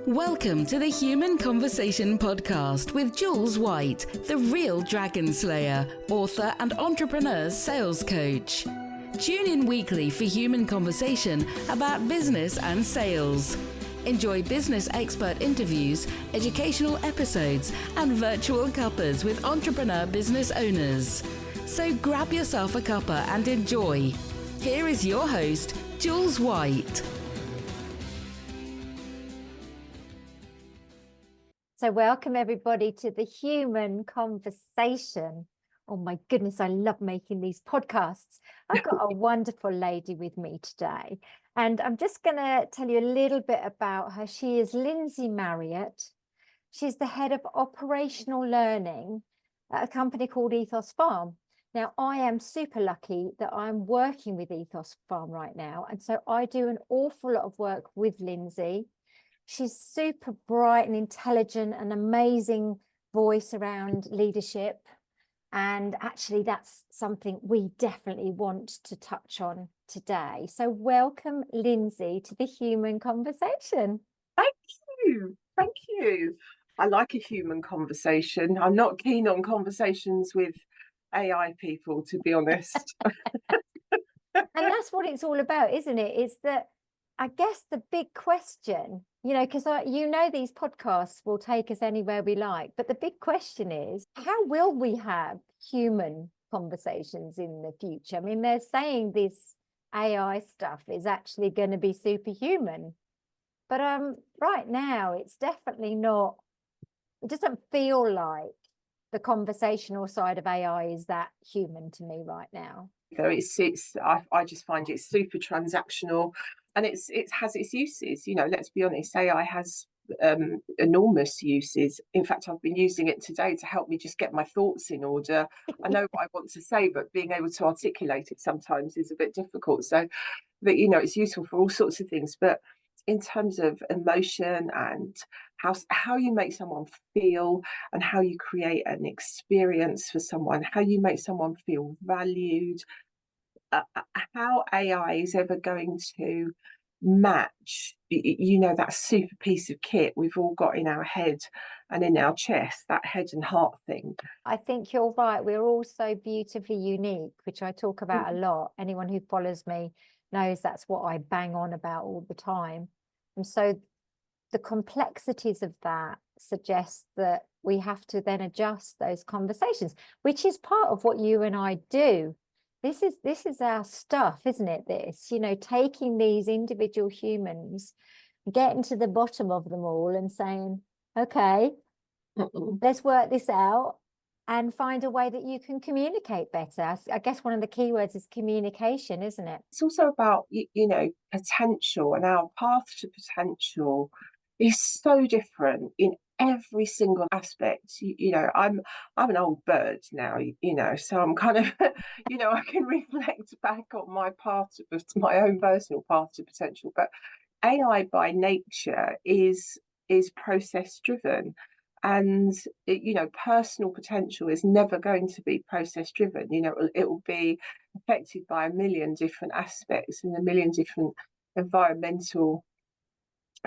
Welcome to the Human Conversation podcast with Jules White, the real dragon slayer, author and entrepreneur sales coach. Tune in weekly for human conversation about business and sales. Enjoy business expert interviews, educational episodes, and virtual cuppers with entrepreneur business owners. So grab yourself a cuppa and enjoy. Here is your host, Jules White. So welcome everybody to the Human Conversation. Oh my goodness, I love making these podcasts. I've got a wonderful lady with me today, and I'm just going to tell you a little bit about her. She is Lindsey Marriott. She's the head of operational learning at a company called Ethos Farm. Now, I am super lucky that I'm working with Ethos Farm right now, and so I do an awful lot of work with Lindsey. She's super bright and intelligent, an amazing voice around leadership. And actually, that's something we definitely want to touch on today. So welcome, Lindsey, to the Human Conversation. Thank you. Thank you. I like a human conversation. I'm not keen on conversations with AI people, to be honest. And that's what it's all about, isn't it? It's that, I guess, the big question, because these podcasts will take us anywhere we like. But the big question is, how will we have human conversations in the future? I mean, they're saying this AI stuff is actually going to be superhuman. But right now, it's definitely not. It doesn't feel like the conversational side of AI is that human to me right now. So I just find it super transactional, and it has its uses. Let's be honest, AI has enormous uses. In fact, I've been using it today to help me just get my thoughts in order. I know what I want to say, but being able to articulate it sometimes is a bit difficult. So, but it's useful for all sorts of things. But in terms of emotion and how you make someone feel and how you create an experience for someone, how you make someone feel valued, how AI is ever going to match, that super piece of kit we've all got in our head and in our chest, that head and heart thing. I think you're right. We're all so beautifully unique, which I talk about a lot. Anyone who follows me knows that's what I bang on about all the time. And so the complexities of that suggest that we have to then adjust those conversations, which is part of what you and I do. This is our stuff, isn't it? Taking these individual humans, getting to the bottom of them all and saying, okay, let's work this out and find a way that you can communicate better. I guess one of the key words is communication, isn't it? It's also about, potential, and our path to potential is so different in every single aspect. I'm an old bird now, so I'm kind of, I can reflect back on my own personal path to potential. But AI by nature is process driven. And, personal potential is never going to be process driven. It will be affected by a million different aspects and a million different environmental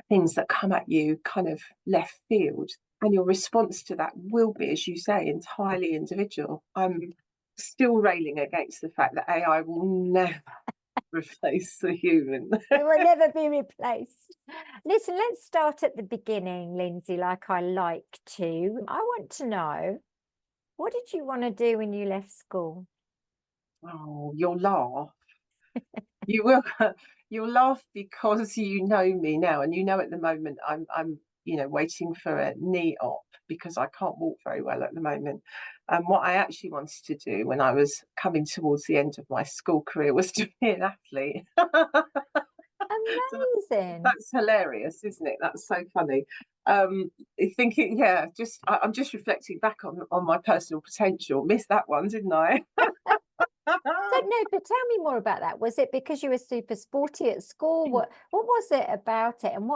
things that come at you kind of left field. And your response to that will be, as you say, entirely individual. I'm still railing against the fact that AI will never replace the human. It will never be replaced. Listen, let's start at the beginning, Lindsey, like I like to. I want to know, what did you want to do when you left school? Oh, you'll laugh. You will. You'll laugh because you know me now, and at the moment I'm waiting for a knee op because I can't walk very well at the moment. And what I actually wanted to do when I was coming towards the end of my school career was to be an athlete. Amazing. That's hilarious, isn't it? That's so funny. I'm just reflecting back on my personal potential. Missed that one, didn't I? So no, but tell me more about that. Was it because you were super sporty at school? What was it about it, and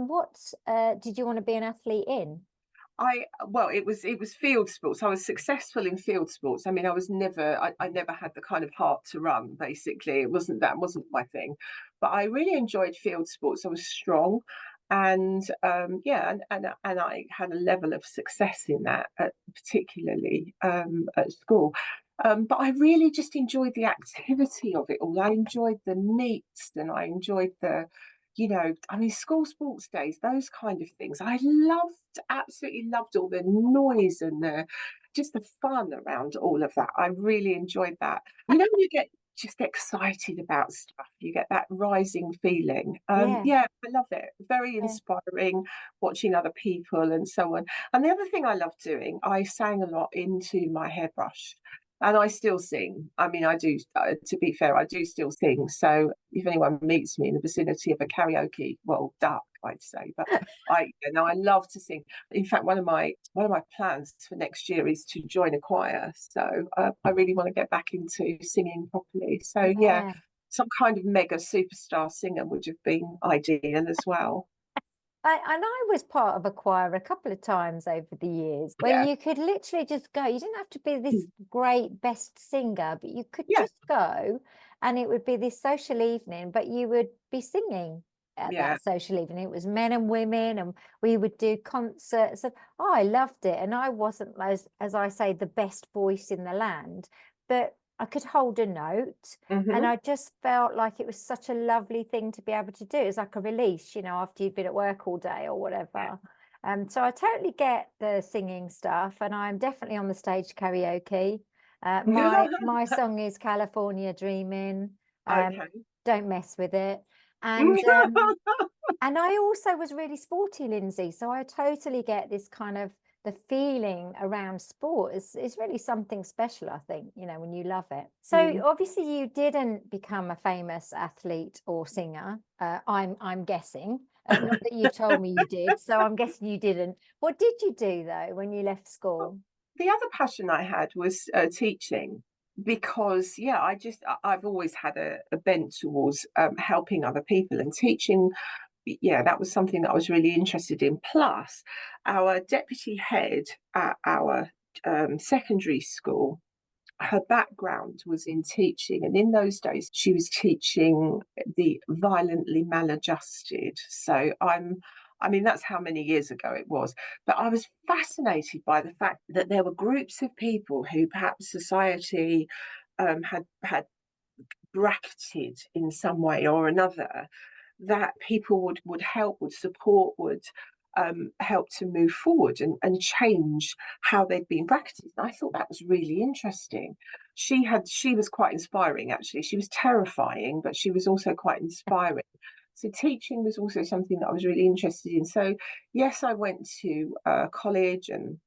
what did you want to be an athlete in? It was field sports. I was successful in field sports. I mean, I never had the kind of heart to run. Basically, that wasn't my thing. But I really enjoyed field sports. I was strong. And and I had a level of success in that, particularly at school. But I really just enjoyed the activity of it all. I enjoyed the meets, and I enjoyed I mean, school sports days, those kind of things. I absolutely loved all the noise and just the fun around all of that. I really enjoyed that. When you get just excited about stuff, you get that rising feeling. Yeah. I love it. Very inspiring, watching other people and so on. And the other thing I love doing, I sang a lot into my hairbrush. And I still sing. I mean, I do, to be fair, I do still sing. So if anyone meets me in the vicinity of a karaoke, well, duck, I'd say. But I love to sing. In fact, one of my plans for next year is to join a choir. So I really want to get back into singing properly. So Yeah. some kind of mega superstar singer would have been ideal as well. And I was part of a choir a couple of times over the years where Yeah. you could literally just go. You didn't have to be this great best singer, but you could Yeah. just go, and it would be this social evening, but you would be singing at Yeah. that social evening. It was men and women, and we would do concerts. And I loved it. And I wasn't, as I say, the best voice in the land, but I could hold a note. And I just felt like it was such a lovely thing to be able to do. It's like a release, after you've been at work all day or whatever. So I totally get the singing stuff, and I'm definitely on the stage karaoke. My song is California Dreaming. Okay. Don't mess with it. And I also was really sporty, Lindsay. So I totally get this kind of the feeling around sport is really something special, I think, when you love it. So obviously you didn't become a famous athlete or singer. I'm guessing. Not that you've told me you did, so I'm guessing you didn't. What did you do though when you left school? The other passion I had was teaching, because I've always had a bent towards helping other people, and teaching. Yeah, that was something that I was really interested in. Plus, our deputy head at our secondary school, her background was in teaching, and in those days she was teaching the violently maladjusted. I mean, that's how many years ago it was. But I was fascinated by the fact that there were groups of people who perhaps society had bracketed in some way or another, that people would help, would support, would help to move forward and change how they'd been bracketed. And I thought that was really interesting. She was quite inspiring, actually. She was terrifying, but she was also quite inspiring. So teaching was also something that I was really interested in. So yes, I went to college, and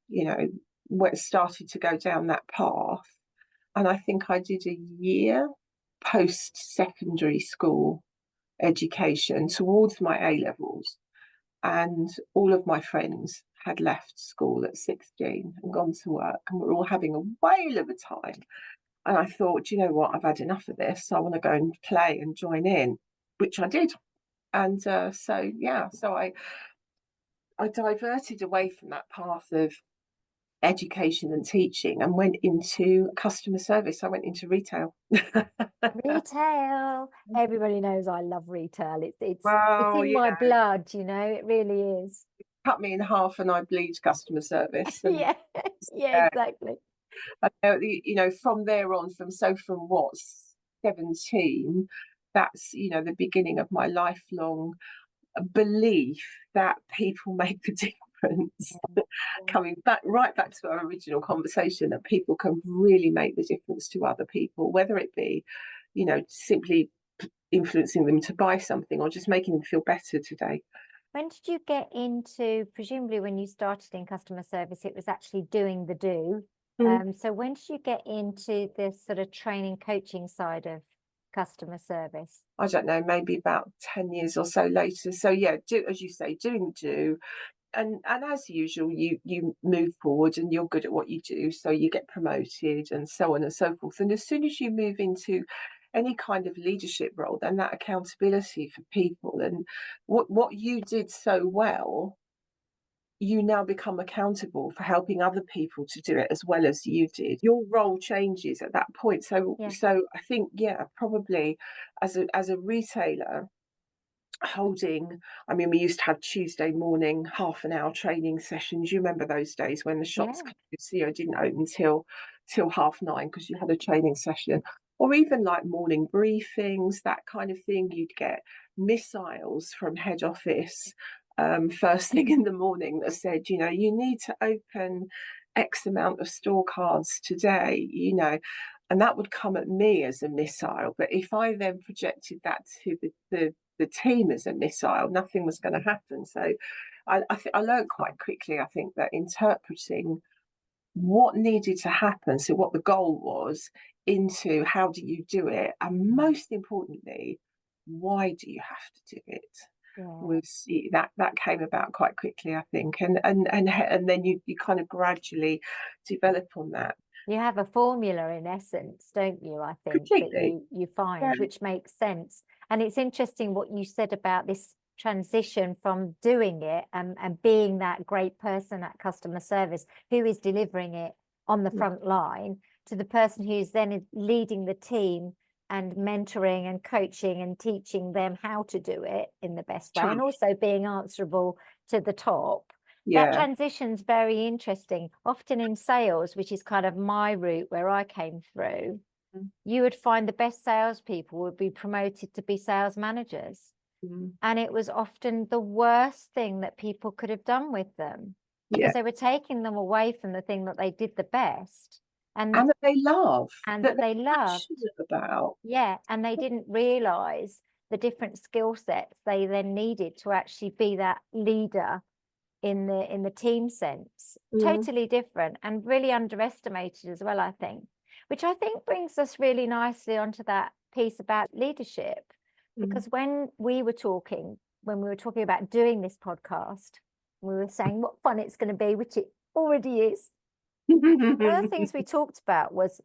started to go down that path. And I think I did a year post-secondary school education towards my A levels, and all of my friends had left school at 16 and gone to work, and we're all having a whale of a time. And I thought, you know what, I've had enough of this. I want to go and play and join in, which I did. And so I diverted away from that path of education and teaching and went into customer service. I went into retail. Retail. Everybody knows I love retail. It's Well, in my blood, it really is. cut me in half and I bleed customer service. And Yeah, yeah, exactly. from there on, from 17, that's the beginning of my lifelong belief that people make the difference. Coming right back to our original conversation, that people can really make the difference to other people, whether it be simply influencing them to buy something or just making them feel better today. When did you get into, presumably when you started in customer service, it was actually doing the do. So when did you get into this sort of training, coaching side of customer service? I don't know, maybe about 10 years or so later. So yeah, as you say, doing the do. And as usual, you move forward and you're good at what you do, so you get promoted and so on and so forth. And as soon as you move into any kind of leadership role, then that accountability for people and what you did so well, you now become accountable for helping other people to do it as well as you did. Your role changes at that point. So I think, probably as a retailer, holding, I mean, we used to have Tuesday morning half an hour training sessions. You remember those days when the shops Yeah. didn't open till 9:30 because you had a training session, or even like morning briefings, that kind of thing. You'd get missiles from head office first thing in the morning that said, you need to open X amount of store cards today, and that would come at me as a missile. But if I then projected that to the team as a missile, nothing was going to happen. So I learned quite quickly, I think, that interpreting what needed to happen, so what the goal was, into how do you do it, and most importantly, why do you have to do it, Yeah. was that came about quite quickly, I think, and then you kind of gradually develop on that. You have a formula in essence, don't you? I think that Completely. you find, Yeah. which makes sense. And it's interesting what you said about this transition from doing it and being that great person at customer service who is delivering it on the front line, to the person who's then leading the team and mentoring and coaching and teaching them how to do it in the best way, and Tough. also being answerable to the top. That Yeah. transition's very interesting. Often in sales, which is kind of my route where I came through, you would find the best salespeople would be promoted to be sales managers. Mm. And it was often the worst thing that people could have done with them, because Yeah. they were taking them away from the thing that they did the best And and that they love, that they they're loved. passionate about. Yeah. And they didn't realize the different skill sets they then needed to actually be that leader in the team sense. Mm. Totally different and really underestimated as well, I think, which I think brings us really nicely onto that piece about leadership. Because when we were talking about doing this podcast, we were saying what fun it's going to be, which it already is. One of the things we talked about was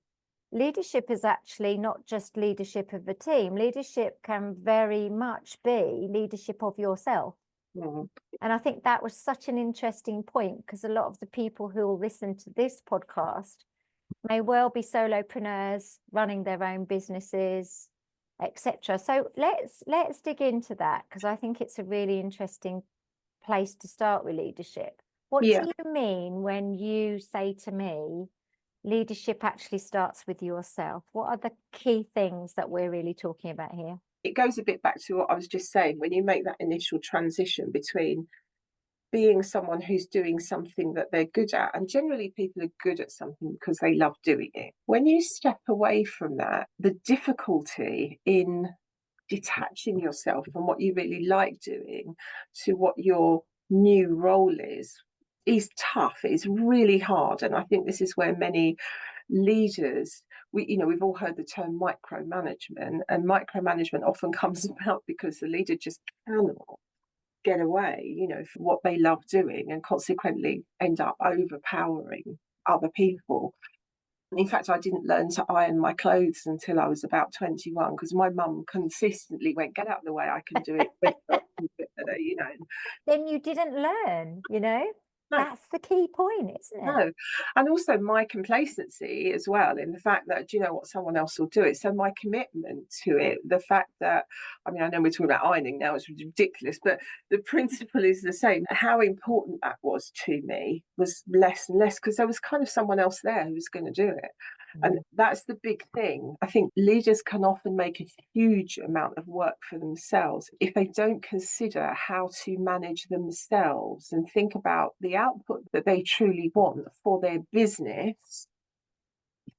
leadership is actually not just leadership of a team. Leadership can very much be leadership of yourself. Mm. And I think that was such an interesting point, because a lot of the people who will listen to this podcast may well be solopreneurs running their own businesses, etc. So let's dig into that, because I think it's a really interesting place to start with leadership. What Yeah. do you mean when you say to me, leadership actually starts with yourself? What are the key things that we're really talking about here? It goes a bit back to what I was just saying. When you make that initial transition between being someone who's doing something that they're good at, and generally people are good at something because they love doing it. When you step away from that, the difficulty in detaching yourself from what you really like doing to what your new role is tough. It's really hard. And I think this is where many leaders, we've all heard the term micromanagement, and micromanagement often comes about because the leader just cannot get away, from what they love doing, and consequently end up overpowering other people. In fact, I didn't learn to iron my clothes until I was about 21, because my mum consistently went, "Get out of the way, I can do it quicker," Then you didn't learn, No. That's the key point, isn't it? No. And also my complacency as well, in the fact that, do you know what, someone else will do it. So my commitment to it, the fact that, I mean, I know we're talking about ironing now, it's ridiculous, but the principle is the same. How important that was to me was less and less, because there was kind of someone else there who was going to do it. And that's the big thing. I think leaders can often make a huge amount of work for themselves if they don't consider how to manage themselves and think about the output that they truly want for their business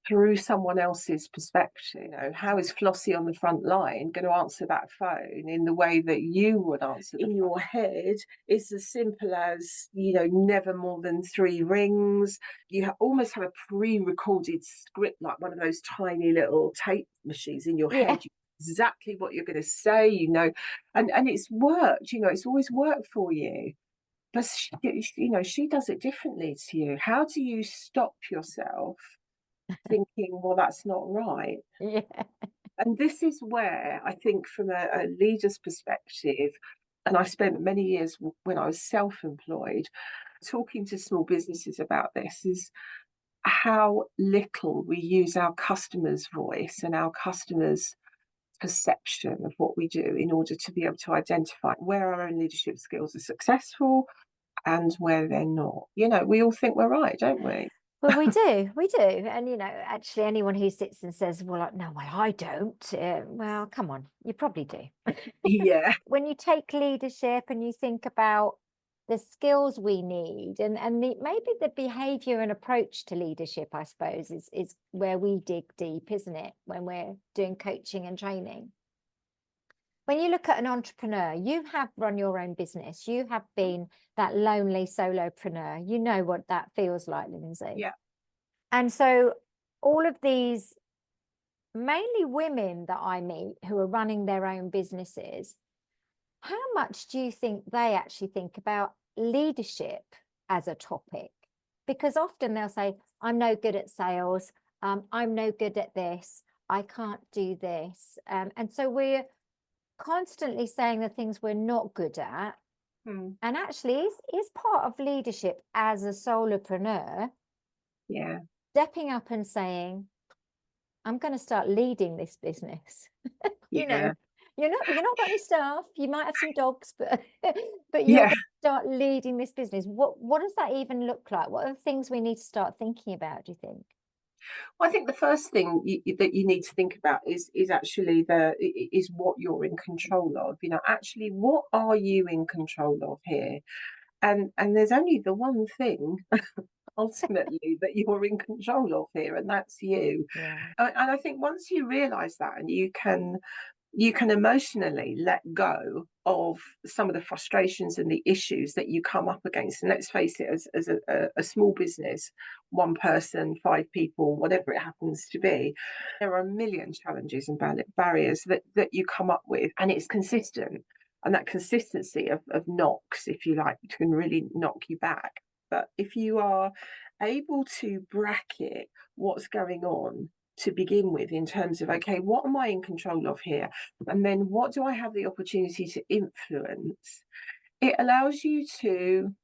through someone else's perspective. How is Flossie on the front line going to answer that phone in the way that you would answer? In your head, it's as simple as, never more than 3 rings. You almost have a pre-recorded script, like one of those tiny little tape machines in your Yeah. head. Exactly what you're going to say, and it's worked. It's always worked for you. But she does it differently to you. How do you stop yourself thinking, well, that's not right? Yeah. And this is where I think, from a leader's perspective, and I spent many years when I was self-employed talking to small businesses about this, is how little we use our customers' voice and our customers' perception of what we do in order to be able to identify where our own leadership skills are successful and where they're not. You know, we all think we're right, don't we? Well, we do. And, actually anyone who sits and says, well, no, well, I don't. Well, come on, you probably do. Yeah. When you take leadership and you think about the skills we need and maybe the behavior and approach to leadership, I suppose, is where we dig deep, isn't it? When we're doing coaching and training. When you look at an entrepreneur, you have run your own business. You have been that lonely solopreneur. You know what that feels like, Lindsay. Yeah. And so all of these, mainly women that I meet who are running their own businesses, how much do you think they actually think about leadership as a topic? Because often they'll say, I'm no good at sales. I'm no good at this. I can't do this. And so we're constantly saying the things we're not good at. And actually is part of leadership as a solopreneur. Yeah. Stepping up and saying, I'm going to start leading this business. Yeah. You're not got any staff. You might have some dogs, but you're Yeah. going to start leading this business. What does that even look like? What are the things we need to start thinking about, do you think? Well, I think the first thing that you need to think about is actually is what you're in control of. You know, actually, what are you in control of here? And there's only the one thing ultimately that you're in control of here, and that's you. Yeah. And I think once you realise that, and you can emotionally let go of some of the frustrations and the issues that you come up against. And let's face it, as a small business, one person, 5 people, whatever it happens to be, there are a million challenges and barriers that you come up with, and it's consistent. And that consistency of knocks, if you like, can really knock you back. But if you are able to bracket what's going on to begin with in terms of, okay, what am I in control of here? And then what do I have the opportunity to influence? It allows you to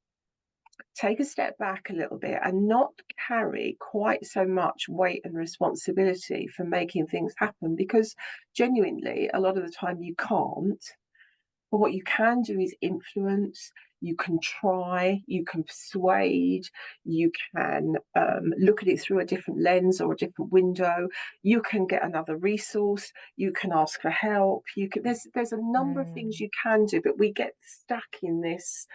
take a step back a little bit and not carry quite so much weight and responsibility for making things happen, because genuinely, a lot of the time you can't. But what you can do is influence, you can try, you can persuade, you can look at it through a different lens or a different window, you can get another resource, you can ask for help, there's a number of things you can do, but we get stuck in this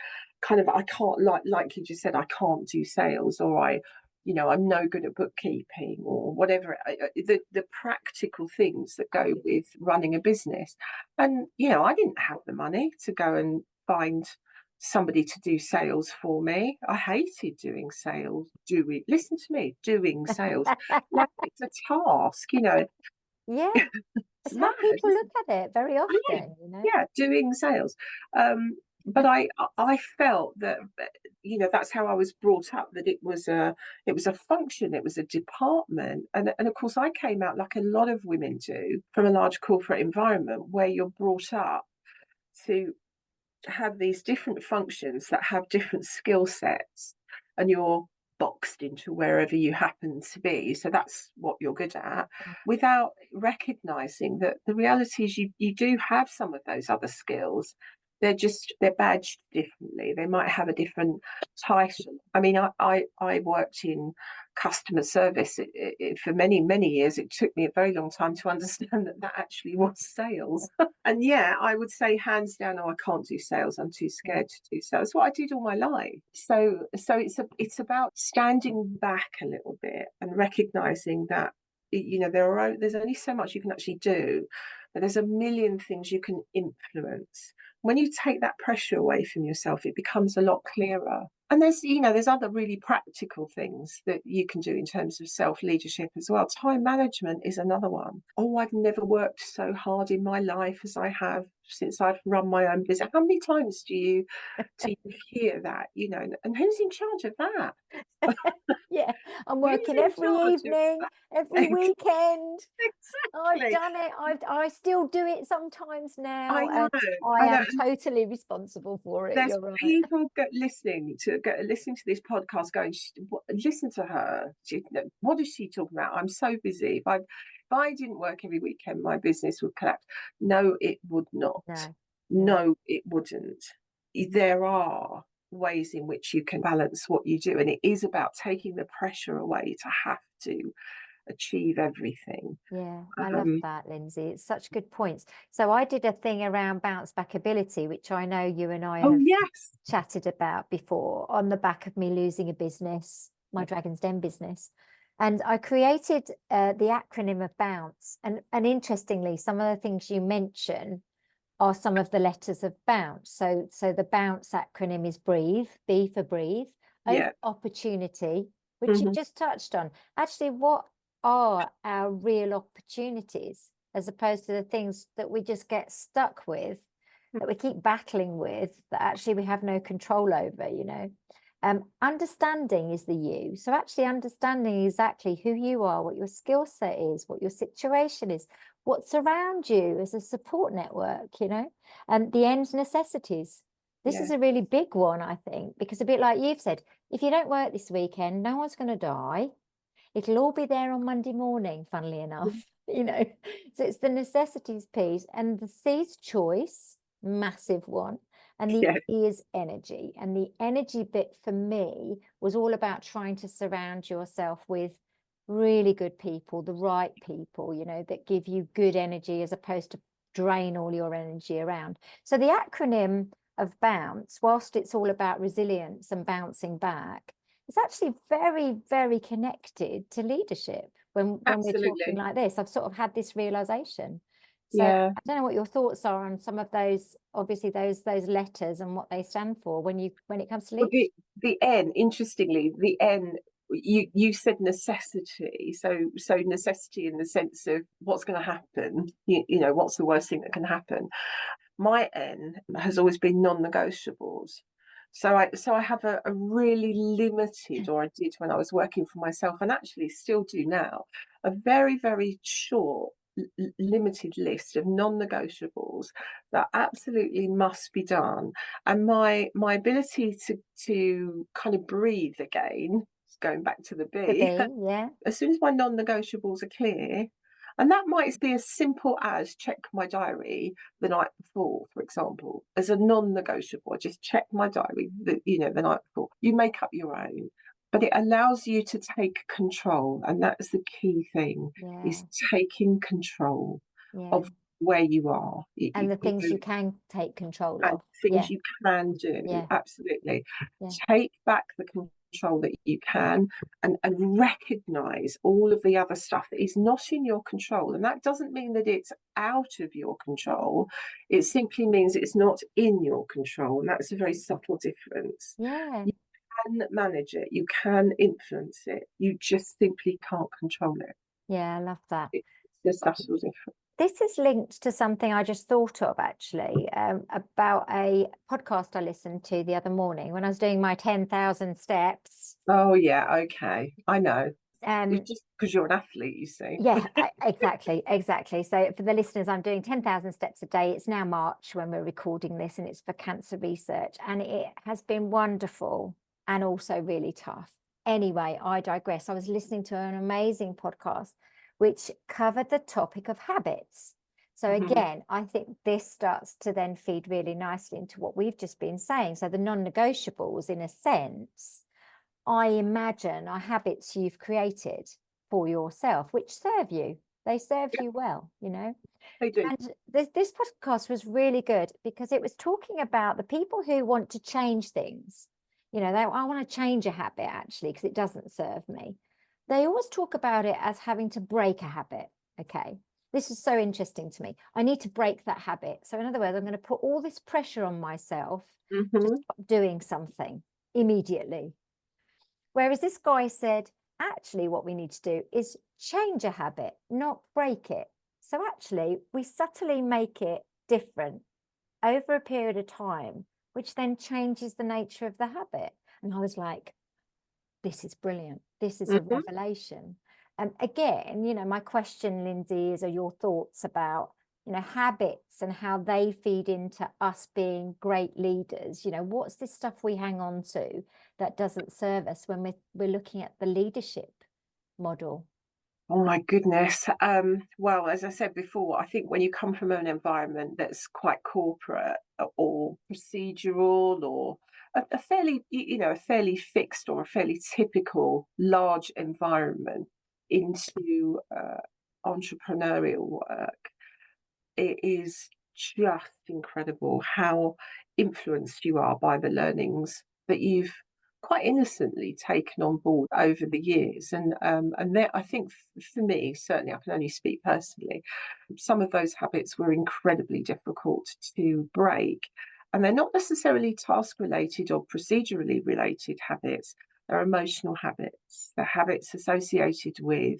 kind of, I can't, like you just said, I can't do sales, or I'm no good at bookkeeping, or whatever, the practical things that go with running a business. And, I didn't have the money to go and find somebody to do sales for me. I hated doing sales. Listen to me, doing sales. Like it's a task, Yeah. It's how mad, people isn't look at it very often, Yeah, doing sales. But I felt that that's how I was brought up, that it was a function, it was a department, and of course I came out, like a lot of women do, from a large corporate environment where you're brought up to have these different functions that have different skill sets, and you're boxed into wherever you happen to be. So that's what you're good at, without recognizing that the reality is you do have some of those other skills. They're badged differently. They might have a different title. I mean, I worked in customer service for many, many years. It took me a very long time to understand that actually was sales. And yeah, I would say hands down, I can't do sales. I'm too scared to do sales. It's what I did all my life. So it's about standing back a little bit and recognizing that there's only so much you can actually do, but there's a million things you can influence. When you take that pressure away from yourself, it becomes a lot clearer. And there's other really practical things that you can do in terms of self-leadership as well. Time management is another one. Oh, I've never worked so hard in my life as I have since I've run my own business. How many times do you hear that, and who's in charge of that? Yeah, I'm working every evening, every weekend. I've done it. I still do it sometimes now. I know. I am totally responsible for it. There's You're right. people listening to this podcast going, listen to her. What is she talking about? I'm so busy. I didn't work every weekend, my business would collapse. No, it would not. No. No, it wouldn't. There are ways in which you can balance what you do, and it is about taking the pressure away to have to achieve everything. Yeah, I love that, Lindsay. It's such good points. So I did a thing around bounce back ability, which I know you and I Oh have yes, chatted about before, on the back of me losing a business, my Dragon's Den business. And I created the acronym of bounce. And interestingly, some of the things you mention are some of the letters of bounce. So the bounce acronym is breathe, B for breathe, yeah, opportunity, which you just touched on. Actually, what are our real opportunities as opposed to the things that we just get stuck with, that we keep battling with, that actually we have no control over, you know? Understanding is the you. So actually understanding exactly who you are, what your skill set is, what your situation is, what's around you as a support network, you know, and the end necessities. This is a really big one, I think, because a bit like you've said, if you don't work this weekend, no one's going to die. It'll all be there on Monday morning, funnily enough, you know. So it's the necessities piece, and the C's choice, massive one. And the E is energy. And the energy bit for me was all about trying to surround yourself with really good people, the right people, you know, that give you good energy as opposed to drain all your energy around. So the acronym of bounce, whilst it's all about resilience and bouncing back, it's actually very, very connected to leadership when we're talking like this. I've sort of had this realization. So I don't know what your thoughts are on some of those, obviously those letters and what they stand for when it comes to leadership. The N, interestingly, the N, you said necessity. So necessity in the sense of what's going to happen. You know, what's the worst thing that can happen? My N has always been non-negotiables. So I have a really limited, or I did when I was working for myself, and actually still do now, a very, very short, limited list of non-negotiables that absolutely must be done. And my ability to kind of breathe again, going back to the B, Yeah. as soon as my non-negotiables are clear, and that might be as simple as check my diary the night before, for example, as a non-negotiable. I just check my diary, the night before. You make up your own, but it allows you to take control, and that's the key thing: is taking control of where you are, and the things you can take control and of. things you can do. Absolutely, take back the control that you can, and recognize all of the other stuff that is not in your control. And that doesn't mean that it's out of your control. It simply means it's not in your control, and that's a very subtle difference. You can manage it, you can influence it, you just simply can't control it. I love that. It's just subtle difference. This is linked to something I just thought of, actually, about a podcast I listened to the other morning when I was doing my 10,000 steps. Oh, yeah, okay. I know. It's just because you're an athlete, you see. Yeah, exactly. So for the listeners, I'm doing 10,000 steps a day. It's now March when we're recording this, and it's for cancer research. And it has been wonderful and also really tough. Anyway, I digress. I was listening to an amazing podcast which covered the topic of habits. So again, I think this starts to then feed really nicely into what we've just been saying. So the non-negotiables, in a sense, I imagine, are habits you've created for yourself, which serve you. They serve you well, you know. They do. And this podcast was really good because it was talking about the people who want to change things. You know, I want to change a habit, actually, because it doesn't serve me. They always talk about it as having to break a habit. Okay, this is so interesting to me. I need to break that habit. So in other words, I'm going to put all this pressure on myself to stop doing something immediately. Whereas this guy said, actually, what we need to do is change a habit, not break it. So actually, we subtly make it different over a period of time, which then changes the nature of the habit. And I was like, this is brilliant. This is a revelation. And again, you know, my question, Lindsay, are your thoughts about, you know, habits and how they feed into us being great leaders. You know, what's this stuff we hang on to that doesn't serve us when we're looking at the leadership model? Oh my goodness. Well, as I said before, I think when you come from an environment that's quite corporate or procedural or a fairly, a fairly fixed or a fairly typical large environment into entrepreneurial work, it is just incredible how influenced you are by the learnings that you've quite innocently taken on board over the years. And there, I think for me, certainly, I can only speak personally, some of those habits were incredibly difficult to break. And they're not necessarily task related or procedurally related habits. They're emotional habits. They're habits associated with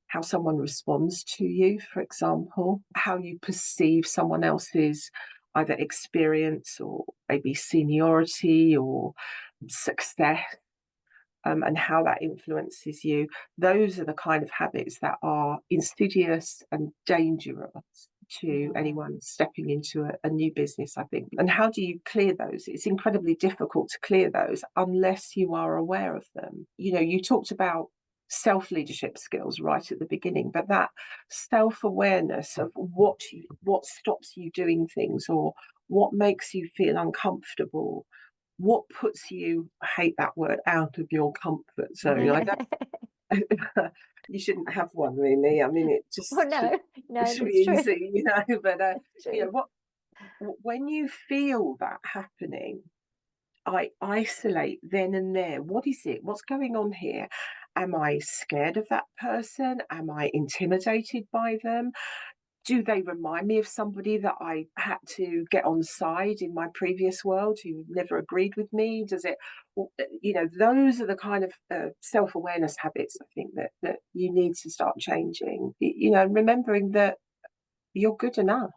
how someone responds to you, for example, how you perceive someone else's either experience or maybe seniority or success, and how that influences you. Those are the kind of habits that are insidious and dangerous to anyone stepping into a new business, I think. And how do you clear those? It's incredibly difficult to clear those unless you are aware of them. You talked about self-leadership skills right at the beginning, but that self-awareness of what stops you doing things, or what makes you feel uncomfortable, what puts you, I hate that word, out of your comfort zone. I don't you shouldn't have one, really. I mean, it just Well, no, should that's be true. easy, but It's true. when you feel that happening, I isolate then and there. What is it? What's going on here? Am I scared of that person? Am I intimidated by them? Do they remind me of somebody that I had to get on side in my previous world who never agreed with me? Does it, those are the kind of self-awareness habits I think that you need to start changing. Remembering that you're good enough,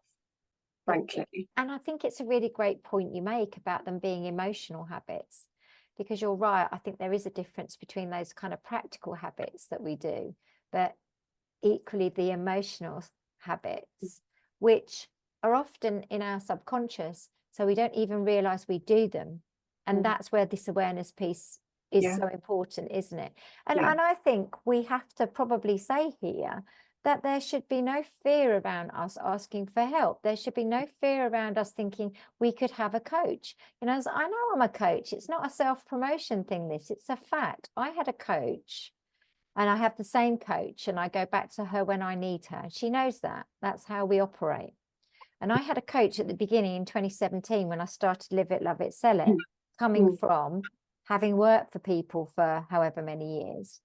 frankly. And I think it's a really great point you make about them being emotional habits, because you're right. I think there is a difference between those kind of practical habits that we do, but equally the emotional habits, which are often in our subconscious, so we don't even realize we do them. And that's where this awareness piece is Yeah. so important, isn't it? And Yeah. and I think we have to probably say here that there should be no fear around us asking for help. There should be no fear around us thinking we could have a coach. As I know I'm a coach, it's not a self-promotion thing, it's a fact. I had a coach, and I have the same coach, and I go back to her when I need her. She knows that. That's how we operate. And I had a coach at the beginning in 2017 when I started Live It, Love It, Sell It, coming from having worked for people for however many years.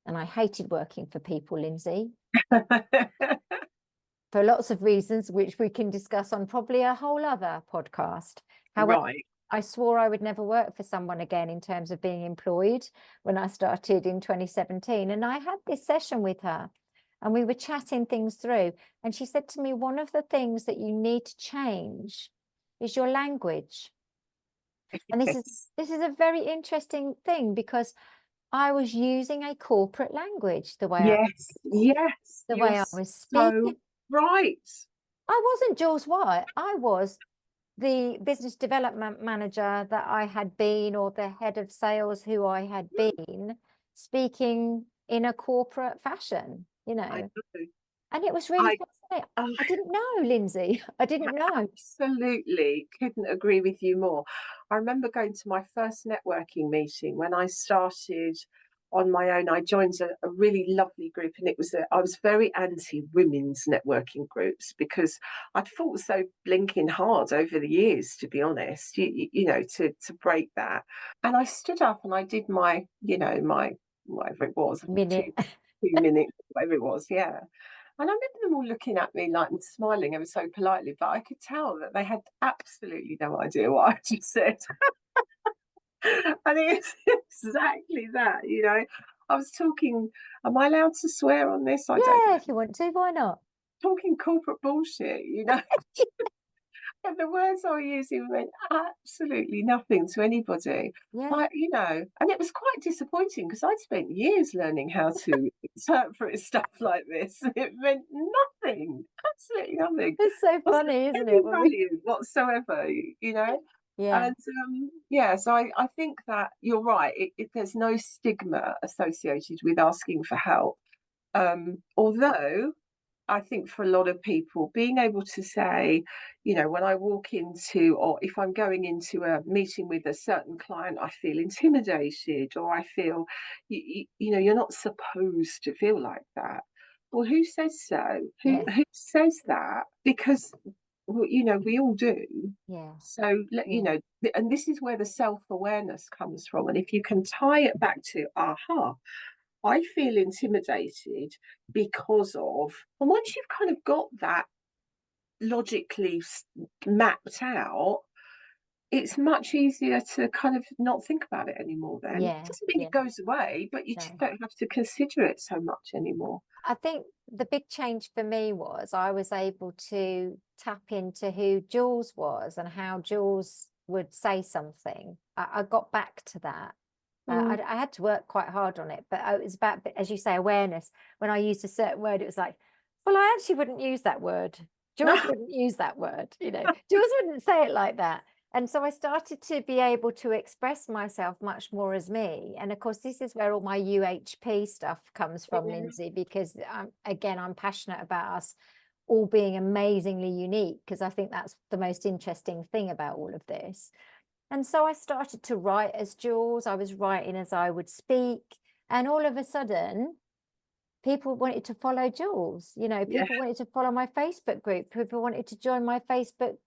And I hated working for people, Lindsey, for lots of reasons, which we can discuss on probably a whole other podcast. However, Right. I swore I would never work for someone again in terms of being employed when I started in 2017. And I had this session with her and we were chatting things through. And she said to me, one of the things that you need to change is your language. And this is a very interesting thing, because I was using a corporate language the way the way I was speaking. So right. I wasn't Jules White. I was the business development manager that I had been, or the head of sales who I had been, speaking in a corporate fashion, I know. and it was really fascinating. I I didn't know, Lindsey. I didn't know. absolutely couldn't agree with you more. I remember going to my first networking meeting when I started on my own. I joined a really lovely group, and I was very anti women's networking groups because I'd fought so blinking hard over the years, to be honest, to break that. And I stood up and I did my, my whatever it was, Minute. 2 minutes, whatever it was, yeah. And I remember them all looking at me like and smiling ever so politely, but I could tell that they had absolutely no idea what I just said. And it's exactly that, I was talking, am I allowed to swear on this? I don't Yeah, know. if you want to, why not? Talking corporate bullshit. And the words I was using meant absolutely nothing to anybody. Yeah. And it was quite disappointing because I'd spent years learning how to interpret stuff like this. It meant nothing, absolutely nothing. It's so Wasn't funny, isn't any it? value whatsoever. Yeah. And so I think that you're right. There's no stigma associated with asking for help. Although I think for a lot of people, being able to say, when I walk into, or if I'm going into a meeting with a certain client, I feel intimidated, or I feel, you're not supposed to feel like that. Well, who says so? Who Yeah. who says that? Because we all do. Yeah. So Yeah. and this is where the self-awareness comes from. And if you can tie it back to, I feel intimidated because of, and once you've kind of got that logically mapped out, it's much easier to kind of not think about it anymore then. It Yeah. doesn't mean Yeah. it goes away, but you just No. don't have to consider it so much anymore. I think the big change for me was I was able to tap into who Jules was and how Jules would say something. I got back to that. Mm. I had to work quite hard on it, but it was about, as you say, awareness. When I used a certain word, it was like, well, I actually wouldn't use that word. Jules wouldn't use that word, Jules wouldn't say it like that. And so I started to be able to express myself much more as me. And of course, this is where all my UHP stuff comes from, Yeah. Lindsay, because again, I'm passionate about us all being amazingly unique, because I think that's the most interesting thing about all of this. And so I started to write as Jules. I was writing as I would speak. And all of a sudden, people wanted to follow Jules. Yeah. People wanted to follow my Facebook group. People wanted to join my Facebook,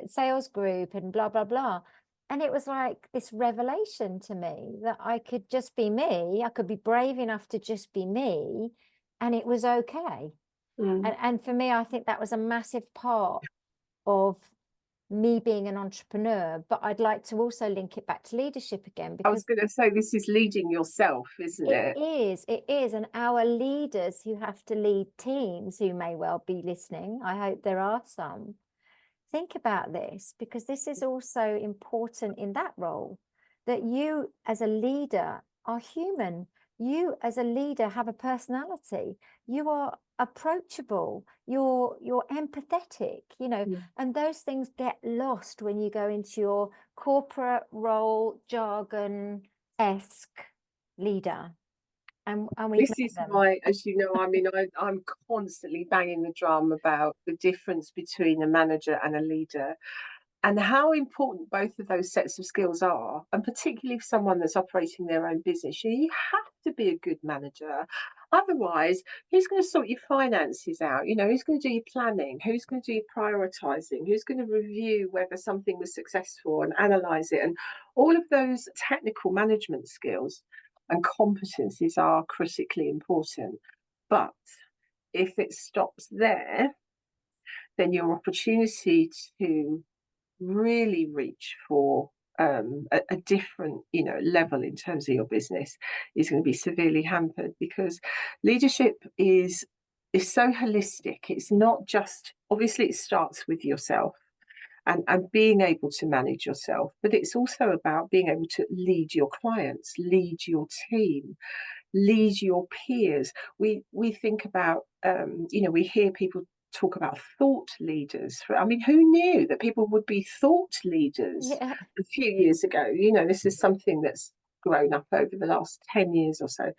sales group and blah, blah, blah. And it was like this revelation to me that I could just be me. I could be brave enough to just be me. And it was okay. Mm. And for me, I think that was a massive part of me being an entrepreneur, but I'd like to also link it back to leadership again, I was because going to say, this is leading yourself, isn't it? it is. And our leaders who have to lead teams, who may well be listening, I hope there are some, think about this, because this is also important in that role, that you as a leader are human. You as a leader have a personality. You are approachable. You're empathetic, Mm. and those things get lost when you go into your corporate role jargon-esque leader, and we've This met is them. why, as you know, I'm constantly banging the drum about the difference between a manager and a leader, and how important both of those sets of skills are. And particularly for someone that's operating their own business, you have to be a good manager. Otherwise, who's going to sort your finances out? Who's going to do your planning? Who's going to do your prioritizing? Who's going to review whether something was successful and analyze it? And all of those technical management skills and competencies are critically important. But if it stops there, then your opportunity to really reach for a different level in terms of your business is going to be severely hampered, because leadership is so holistic. It's not just, obviously it starts with yourself and being able to manage yourself, but it's also about being able to lead your clients, lead your team, lead your peers. We think about we hear people talk about thought leaders. I mean, who knew that people would be thought leaders Yeah. a few years ago? This is something that's grown up over the last 10 years or so.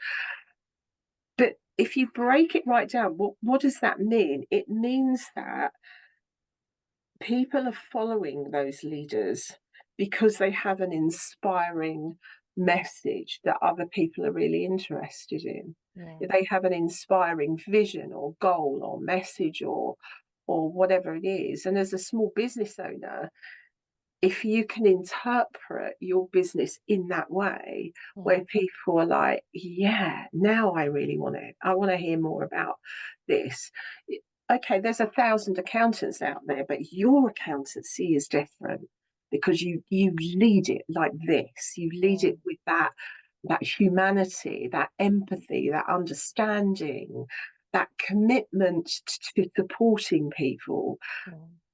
But if you break it right down, what does that mean? It means that people are following those leaders because they have an inspiring message that other people are really interested in. Yeah. They have an inspiring vision or goal or message or whatever it is. And as a small business owner, if you can interpret your business in that way, where people are like, yeah, now I really want it. I want to hear more about this. Okay, there's 1,000 accountants out there, but your accountancy is different because you lead it like this. You lead it with that humanity, that empathy, that understanding, that commitment to supporting people,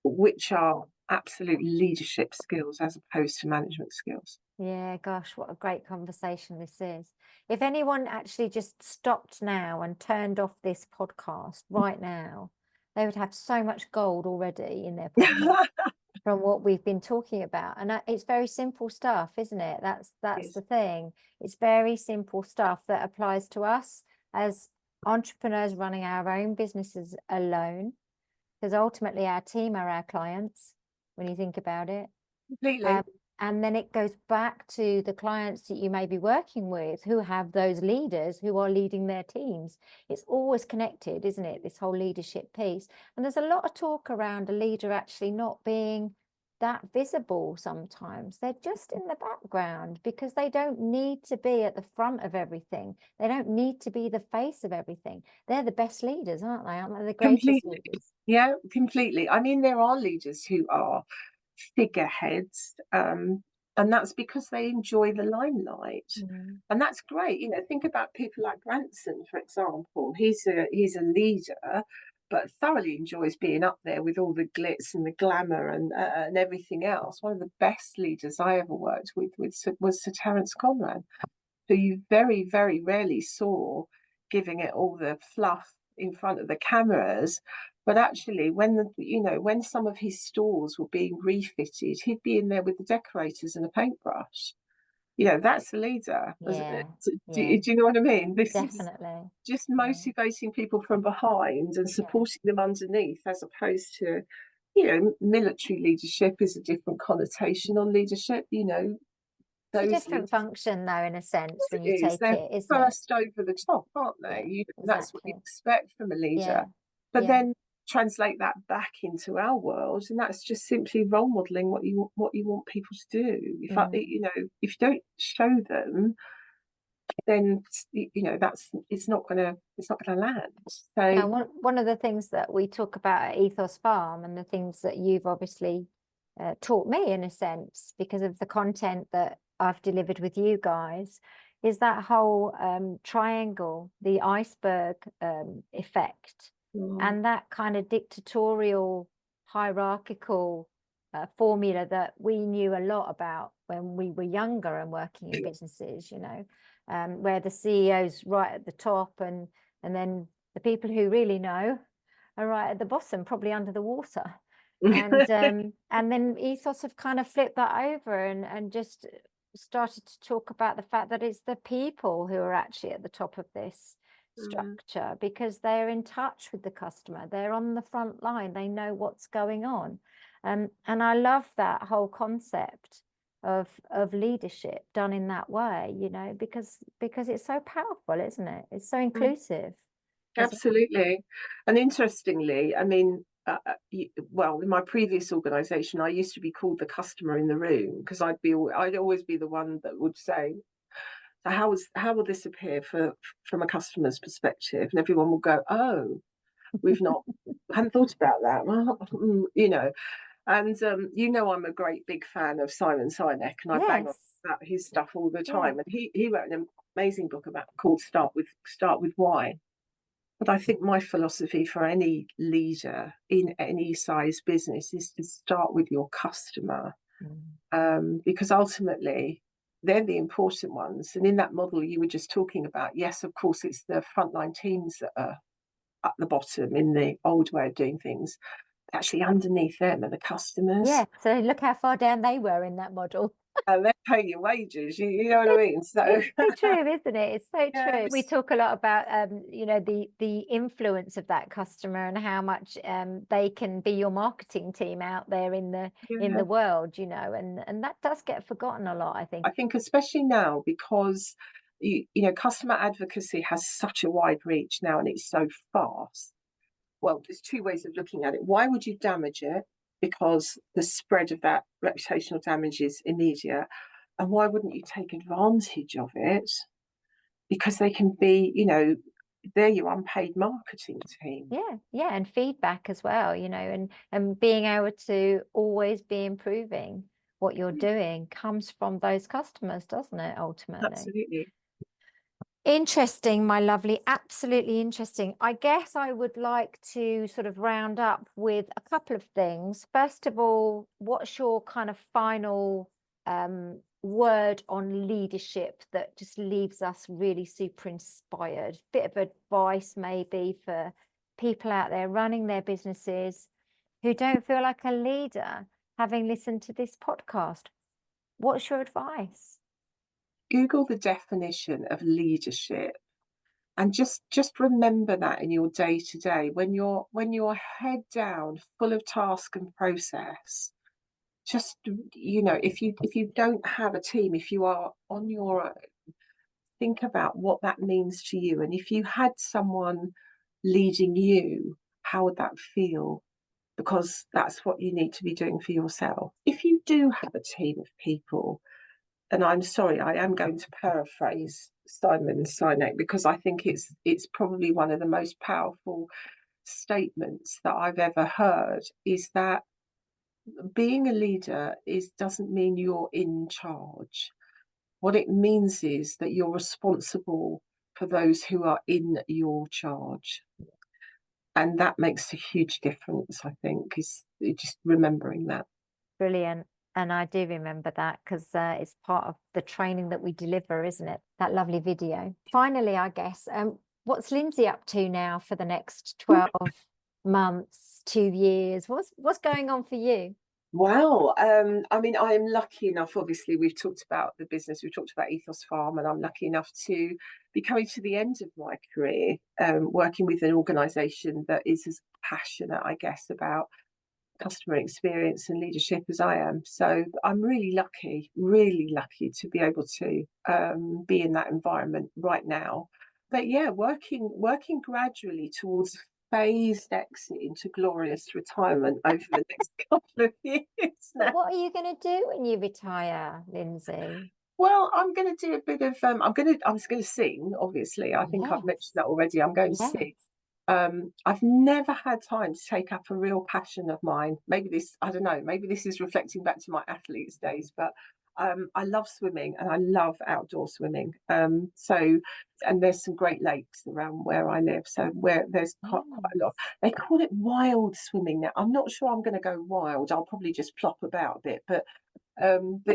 which are absolute leadership skills as opposed to management skills. Yeah, gosh, what a great conversation this is. If anyone actually just stopped now and turned off this podcast right now, they would have so much gold already in their pocket from what we've been talking about. And it's very simple stuff, isn't it? That's Yes. the thing. It's very simple stuff that applies to us as entrepreneurs running our own businesses alone, because ultimately our team are our clients when you think about it. Completely. And then it goes back to the clients that you may be working with who have those leaders who are leading their teams. It's always connected, isn't it? This whole leadership piece. And there's a lot of talk around a leader actually not being that visible sometimes. They're just in the background because they don't need to be at the front of everything. They don't need to be the face of everything. They're the best leaders, aren't they? Aren't they the greatest Completely. leaders? Yeah, completely. I mean, there are leaders who are figureheads, and that's because they enjoy the limelight, and that's great. Think about people like Branson, for example. He's a leader, but thoroughly enjoys being up there with all the glitz and the glamour and everything else. One of the best leaders I ever worked with was Sir Terence Conran, who you very, very rarely saw giving it all the fluff in front of the cameras. But actually, when some of his stores were being refitted, he'd be in there with the decorators and a paintbrush. That's a leader, isn't it? Do you know what I mean? This is Definitely. just motivating people from behind and supporting them underneath, as opposed to, military leadership is a different connotation on leadership. It's a Those different leaders, function, though, in a sense, when you is take they're it, isn't it? first over the top, aren't Yeah, they? That's what you exactly. expect from a leader. Yeah, But yeah. then translate that back into our world, and that's just simply role modeling what you want people to do. If you don't show them, then it's not gonna land. Now, So one of the things that we talk about at Ethos Farm, and the things that you've obviously taught me in a sense because of the content that I've delivered with you guys, is that whole triangle, the iceberg effect, and that kind of dictatorial, hierarchical formula that we knew a lot about when we were younger and working in businesses, where the CEO's right at the top, and then the people who really know are right at the bottom, probably under the water. And then Ethos have kind of flipped that over and just started to talk about the fact that it's the people who are actually at the top of this structure, because they're in touch with the customer, they're on the front line, they know what's going on. And I love that whole concept of leadership done in that way, because it's so powerful, isn't it? It's so inclusive. absolutely. And interestingly, I mean, in my previous organisation, I used to be called the customer in the room, because I'd always be the one that would say, so how will this appear from a customer's perspective? And everyone will go, oh, hadn't thought about that. Well, And I'm a great big fan of Simon Sinek, and I bang on about his stuff all the time. And he wrote an amazing book called Start with Why. But I think my philosophy for any leader in any size business is to start with your customer, because ultimately they're the important ones. And in that model you were just talking about, yes, of course, it's the frontline teams that are at the bottom in the old way of doing things. Actually, underneath them are the customers. Yeah, so look how far down they were in that model. And they pay your wages, you know what I mean? So it's so true, isn't it? It's so true. We yes. talk a lot about the influence of that customer and how much they can be your marketing team out there in the world, and that does get forgotten a lot, I think. I think especially now, because customer advocacy has such a wide reach now, and it's so fast. Well, there's two ways of looking at it. Why would you damage it? Because the spread of that reputational damage is immediate. And why wouldn't you take advantage of it? Because they can be, they're your unpaid marketing team. Yeah, and feedback as well, and being able to always be improving what you're doing comes from those customers, doesn't it, ultimately? Absolutely. Interesting, my lovely, absolutely interesting. I guess I would like to sort of round up with a couple of things. First of all, what's your kind of final word on leadership that just leaves us really super inspired? Bit of advice maybe for people out there running their businesses who don't feel like a leader, having listened to this podcast. What's your advice? Google the definition of leadership And just remember that in your day to day, when you're head down, full of task and process. Just, if you don't have a team, if you are on your own, think about what that means to you. And if you had someone leading you, how would that feel? Because that's what you need to be doing for yourself. If you do have a team of people, and I'm sorry, I am going to paraphrase Simon Sinek, because I think it's probably one of the most powerful statements that I've ever heard, is that being a leader doesn't mean you're in charge. What it means is that you're responsible for those who are in your charge. And that makes a huge difference, I think, is just remembering that. Brilliant. And I do remember that, because it's part of the training that we deliver, isn't it? That lovely video. Finally, I guess, what's Lindsey up to now for the next 12 months, 2 years? What's going on for you? Wow. I mean, I am lucky enough, obviously, we've talked about the business, we've talked about Ethos Farm, and I'm lucky enough to be coming to the end of my career, working with an organisation that is as passionate, I guess, about customer experience and leadership as I am. So I'm really lucky to be able to be in that environment right now. But yeah, working gradually towards phased exit into glorious retirement over the next couple of years now. But what are you going to do when you retire, Lindsey? Well, I'm going to do a bit of I was going to sing, obviously. I think I've mentioned that already. I'm going to sing. I've never had time to take up a real passion of mine. Maybe this is reflecting back to my athletes days, but I love swimming, and I love outdoor swimming. And there's some great lakes around where I live, so where there's quite a lot. They call it wild swimming now. I'm not sure I'm going to go wild. I'll probably just plop about a bit, but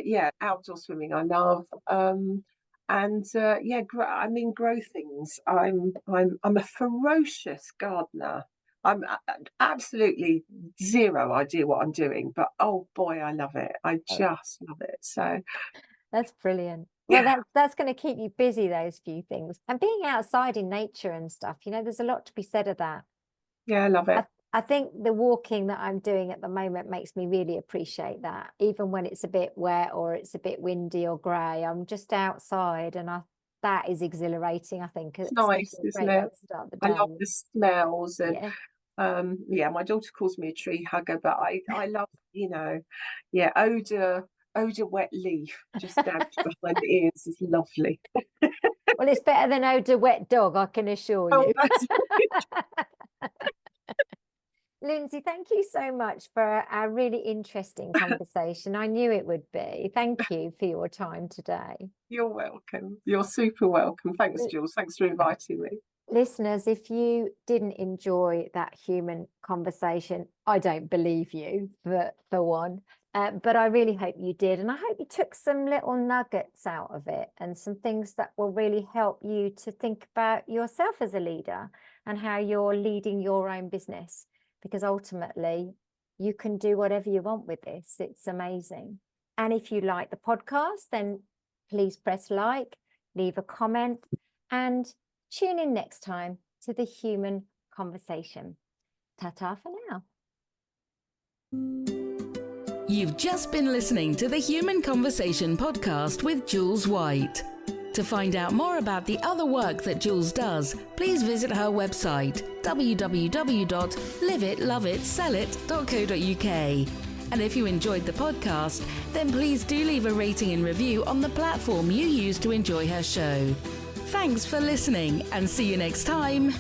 yeah, outdoor swimming I love. Grow things. I'm a ferocious gardener. I'm absolutely zero idea what I'm doing, but oh boy, I love it. I just love it. So that's brilliant. Yeah. Well, that's going to keep you busy, those few things, and being outside in nature and stuff. There's a lot to be said of that. Yeah, I love it. I think the walking that I'm doing at the moment makes me really appreciate that, even when it's a bit wet or it's a bit windy or grey. I'm just outside, and that is exhilarating. I think it's nice, isn't it? I love the smells, and my daughter calls me a tree hugger, but I love odor wet leaf just down behind the ears is lovely. Well, it's better than odor wet dog, I can assure you. Lindsey, thank you so much for a really interesting conversation. I knew it would be. Thank you for your time today. You're welcome. You're super welcome. Thanks, Jules. Thanks for inviting me. Listeners, if you didn't enjoy that human conversation, I don't believe you, for one. But I really hope you did. And I hope you took some little nuggets out of it, and some things that will really help you to think about yourself as a leader and how you're leading your own business. Because ultimately, you can do whatever you want with this. It's amazing. And if you like the podcast, then please press like, leave a comment, and tune in next time to the Human Conversation. Ta-ta for now. You've just been listening to the Human Conversation podcast with Jules White. To find out more about the other work that Jules does, please visit her website, www.liveitloveitsellit.co.uk. And if you enjoyed the podcast, then please do leave a rating and review on the platform you use to enjoy her show. Thanks for listening, and see you next time.